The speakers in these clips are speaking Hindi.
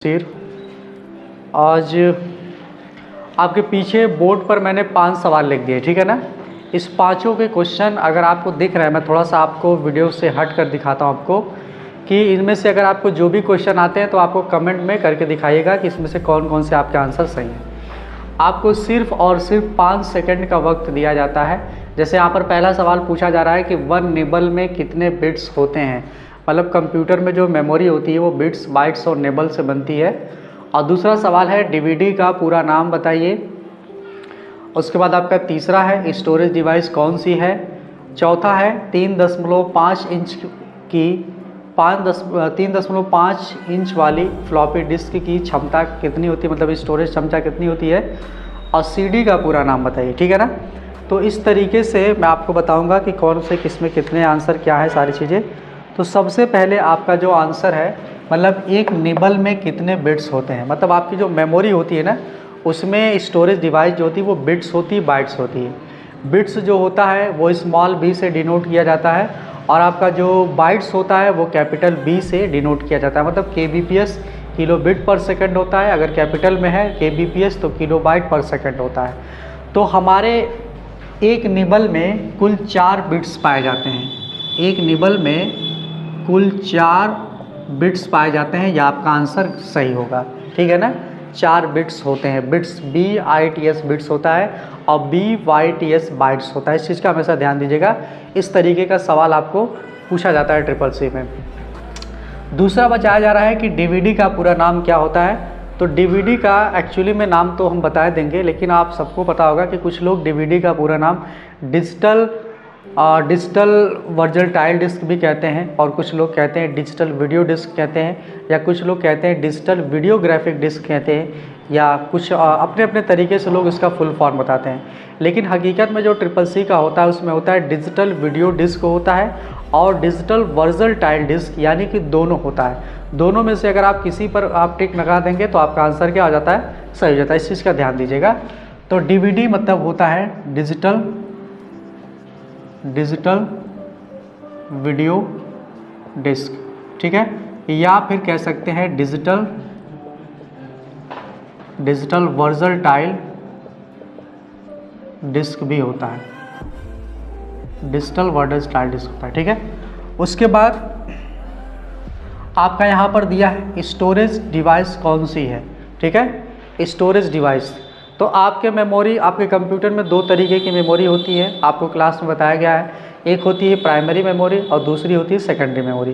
सिर आज आपके पीछे बोर्ड पर मैंने 5 सवाल लिख दिए, ठीक है ना। इस पांचों के क्वेश्चन अगर आपको दिख रहा है, मैं थोड़ा सा आपको वीडियो से हट कर दिखाता हूँ आपको कि इनमें से अगर आपको जो भी क्वेश्चन आते हैं तो आपको कमेंट में करके दिखाइएगा कि इसमें से कौन कौन से आपके आंसर सही हैं। आपको सिर्फ और सिर्फ 5 सेकंड का वक्त दिया जाता है। जैसे यहाँ पर पहला सवाल पूछा जा रहा है कि 1 निबल में कितने बिट्स होते हैं, मतलब कंप्यूटर में जो मेमोरी होती है वो बिट्स, बाइट्स और निबल से बनती है। और दूसरा सवाल है डीवीडी का पूरा नाम बताइए। उसके बाद आपका तीसरा है स्टोरेज डिवाइस कौन सी है। चौथा है 3.5 इंच की 3.5 इंच वाली फ्लॉपी डिस्क की क्षमता कितनी होती है, मतलब स्टोरेज क्षमता कितनी होती है। और सीडी का पूरा नाम बताइए, ठीक है ना। तो इस तरीके से मैं आपको बताऊंगा कि कौन से किस में कितने आंसर क्या है सारी चीज़ें। तो सबसे पहले आपका जो आंसर है, मतलब एक निबल में कितने बिट्स होते हैं, मतलब आपकी जो मेमोरी होती है ना उसमें स्टोरेज डिवाइस जो होती है वो बिट्स होती है, बाइट्स होती है। बिट्स जो होता है वो स्मॉल बी से डिनोट किया जाता है और आपका जो बाइट्स होता है वो कैपिटल बी से डिनोट किया जाता है, मतलब kbps किलो बिट पर सेकंड होता है। अगर कैपिटल में है kbps तो किलो बाइट पर सेकंड होता है। तो हमारे एक निबल में कुल 4 बिट्स पाए जाते हैं। एक निबल में कुल 4 बिट्स पाए जाते हैं, यह आपका आंसर सही होगा, ठीक है ना। 4 बिट्स होते हैं, बिट्स BITS बिट्स होता है और BYTS बाइट्स होता है। इस चीज़ का हमेशा ध्यान दीजिएगा। इस तरीके का सवाल आपको पूछा जाता है CCC में। दूसरा बताया जा रहा है कि डीवीडी का पूरा नाम क्या होता है। तो डीवीडी का एक्चुअली में नाम तो हम बता देंगे, लेकिन आप सबको पता होगा कि कुछ लोग डीवीडी का पूरा नाम डिजिटल वर्सटाइल डिस्क भी कहते हैं, और कुछ लोग कहते हैं डिजिटल वीडियो डिस्क कहते हैं, या कुछ लोग कहते हैं डिजिटल वीडियोग्राफिक डिस्क कहते हैं, या कुछ अपने अपने तरीके से लोग इसका फुल फॉर्म बताते हैं। लेकिन हकीकत में जो CCC का होता है उसमें होता है डिजिटल वीडियो डिस्क होता है और डिजिटल वर्सटाइल डिस्क, यानी कि दोनों होता है। दोनों में से अगर आप किसी पर आप टिक लगा देंगे तो आपका आंसर क्या हो जाता है, सही हो जाता है। इस चीज़ का ध्यान दीजिएगा। तो डीवीडी मतलब होता है डिजिटल वीडियो डिस्क, ठीक है, या फिर कह सकते हैं डिजिटल वर्सटाइल डिस्क भी होता है, डिजिटल वर्सटाइल डिस्क होता है, ठीक है। उसके बाद आपका यहाँ पर दिया है स्टोरेज डिवाइस कौन सी है, ठीक है। स्टोरेज डिवाइस तो आपके मेमोरी, आपके कंप्यूटर में 2 तरीके की मेमोरी होती है, आपको क्लास में बताया गया है। एक होती है प्राइमरी मेमोरी और दूसरी होती है सेकेंडरी मेमोरी।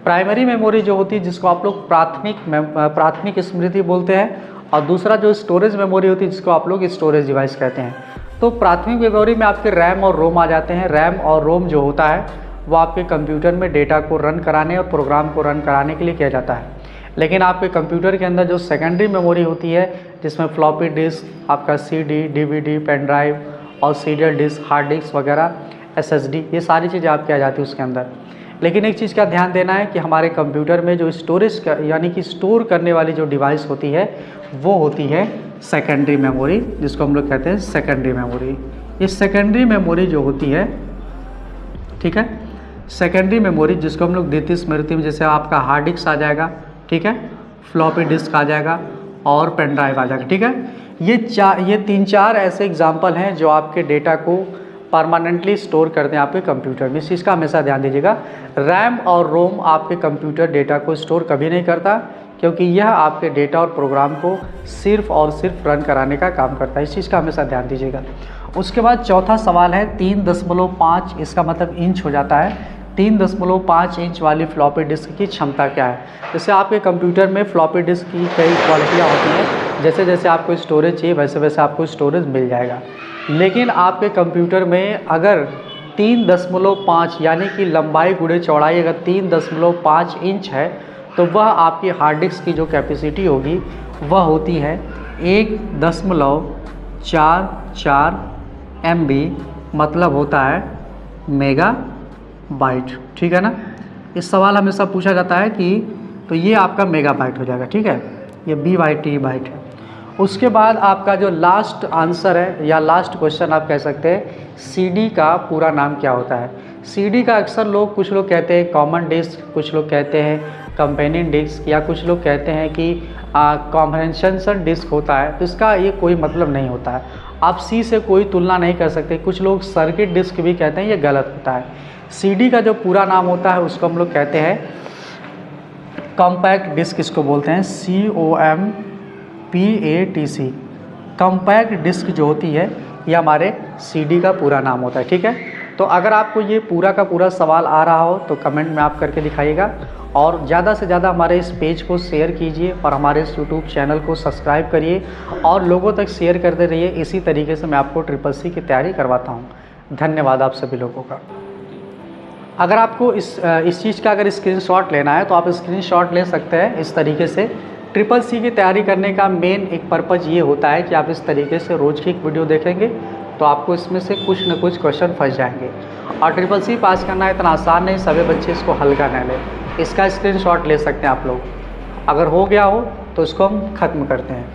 प्राइमरी मेमोरी जो होती है जिसको आप लोग प्राथमिक स्मृति बोलते हैं, और दूसरा जो स्टोरेज मेमोरी होती है जिसको आप लोग स्टोरेज डिवाइस कहते हैं। तो प्राथमिक मेमोरी में आपके रैम और रोम आ जाते हैं। रैम और रोम जो होता है वो आपके कंप्यूटर में डेटा को रन कराने और प्रोग्राम को रन कराने के लिए किया जाता है। लेकिन आपके कंप्यूटर के अंदर जो सेकेंडरी मेमोरी होती है जिसमें फ्लॉपी डिस्क, आपका CD, DVD, पेन ड्राइव और सीरियल डिस्क, हार्ड डिस्क वगैरह, SSD, ये सारी चीज़ें आपकी आ जाती है उसके अंदर। लेकिन एक चीज़ का ध्यान देना है कि हमारे कंप्यूटर में जो स्टोरेज यानी कि स्टोर करने वाली जो डिवाइस होती है वो होती है सेकेंडरी मेमोरी, जिसको हम लोग कहते हैं सेकेंडरी मेमोरी। ये सेकेंडरी मेमोरी जो होती है, ठीक है, सेकेंडरी मेमोरी जिसको हम लोग द्वितीय स्मृति में, जैसे आपका हार्ड डिस्क आ जाएगा, ठीक है, फ्लॉपी डिस्क आ जाएगा और पेन ड्राइव आ जाएगा, ठीक है। ये 3-4 ऐसे एग्जाम्पल हैं जो आपके डेटा को परमानेंटली स्टोर करते हैं आपके कंप्यूटर में। इस चीज़ का हमेशा ध्यान दीजिएगा। रैम और रोम आपके कंप्यूटर डेटा को स्टोर कभी नहीं करता, क्योंकि यह आपके डेटा और प्रोग्राम को सिर्फ और सिर्फ रन कराने का काम करता है। इस चीज़ का हमेशा ध्यान दीजिएगा। उसके बाद चौथा सवाल है 3.5, इसका मतलब इंच हो जाता है। 3.5 इंच वाली फ्लॉपी डिस्क की क्षमता क्या है। जैसे आपके कंप्यूटर में फ्लॉपी डिस्क की कई क्वालिटियाँ होती हैं, जैसे जैसे आपको स्टोरेज चाहिए वैसे वैसे आपको स्टोरेज मिल जाएगा। लेकिन आपके कंप्यूटर में अगर 3.5 यानी कि लंबाई गुणे चौड़ाई अगर 3.5 इंच है तो वह आपकी हार्ड डिस्क की जो कैपेसिटी होगी वह होती है 1.44 MB, मतलब होता है मेगाबाइट, ठीक है ना। इस सवाल हमेशा पूछा जाता है कि तो ये आपका मेगाबाइट हो जाएगा, ठीक है, ये BYT बाइट है। उसके बाद आपका जो लास्ट आंसर है या लास्ट क्वेश्चन आप कह सकते हैं, CD का पूरा नाम क्या होता है। CD का अक्सर लोग, कुछ लोग कहते हैं कॉमन डिस्क, कुछ लोग कहते हैं कंपेनियन डिस्क, या कुछ लोग कहते हैं कि कॉम्प्रहेंशन डिस्क होता है, तो इसका ये कोई मतलब नहीं होता है। आप सी से कोई तुलना नहीं कर सकते। कुछ लोग सर्किट डिस्क भी कहते हैं, ये गलत होता है। सीडी का जो पूरा नाम होता है उसको हम लोग कहते हैं कॉम्पैक्ट डिस्क, इसको बोलते हैं COMPATC। कॉम्पैक्ट डिस्क जो होती है ये हमारे सीडी का पूरा नाम होता है, ठीक है। तो अगर आपको ये पूरा का पूरा सवाल आ रहा हो तो कमेंट में आप करके दिखाइएगा, और ज़्यादा से ज़्यादा हमारे इस पेज को शेयर कीजिए और हमारे इस यूट्यूब चैनल को सब्सक्राइब करिए और लोगों तक शेयर करते रहिए। इसी तरीके से मैं आपको CCC की तैयारी करवाता हूँ। धन्यवाद आप सभी लोगों का। अगर आपको इस चीज़ का अगर स्क्रीनशॉट लेना है तो आप स्क्रीनशॉट ले सकते हैं इस तरीके से। CCC की तैयारी करने का मेन एक पर्पज़ ये होता है कि आप इस तरीके से रोज़ की एक वीडियो देखेंगे तो आपको इसमें से कुछ न कुछ क्वेश्चन फंस जाएंगे। और CCC पास करना इतना आसान नहीं, सभी बच्चे इसको हल्का न लें। इसका स्क्रीनशॉट ले सकते हैं आप लोग। अगर हो गया हो तो इसको हम ख़त्म करते हैं।